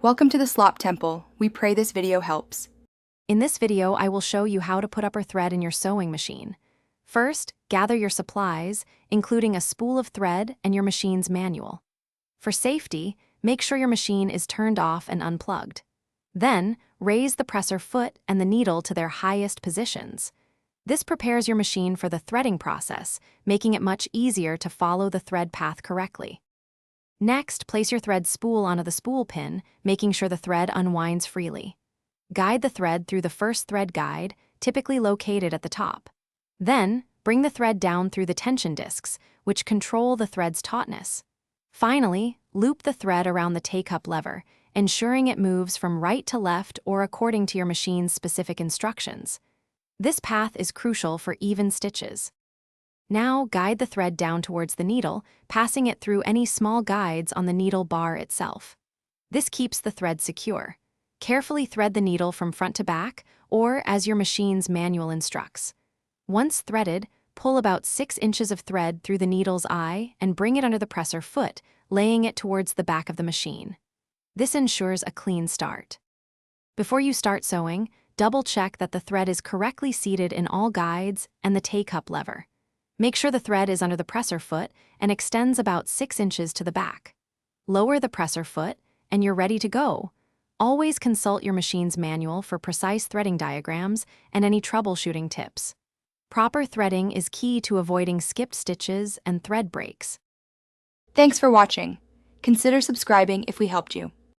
Welcome to the Slop Temple. We pray this video helps. In this video, I will show you how to put up your thread in your sewing machine. First, gather your supplies, including a spool of thread and your machine's manual. For safety, make sure your machine is turned off and unplugged. Then, raise the presser foot and the needle to their highest positions. This prepares your machine for the threading process, making it much easier to follow the thread path correctly. Next, place your thread spool onto the spool pin, making sure the thread unwinds freely. Guide the thread through the first thread guide, typically located at the top. Then, bring the thread down through the tension discs, which control the thread's tautness. Finally, loop the thread around the take-up lever, ensuring it moves from right to left or according to your machine's specific instructions. This path is crucial for even stitches. Now, guide the thread down towards the needle, passing it through any small guides on the needle bar itself. This keeps the thread secure. Carefully thread the needle from front to back, or as your machine's manual instructs. Once threaded, pull about 6 inches of thread through the needle's eye and bring it under the presser foot, laying it towards the back of the machine. This ensures a clean start. Before you start sewing, double-check that the thread is correctly seated in all guides and the take-up lever. Make sure the thread is under the presser foot and extends about 6 inches to the back. Lower the presser foot, and you're ready to go. Always consult your machine's manual for precise threading diagrams and any troubleshooting tips. Proper threading is key to avoiding skipped stitches and thread breaks. Thanks for watching. Consider subscribing if we helped you.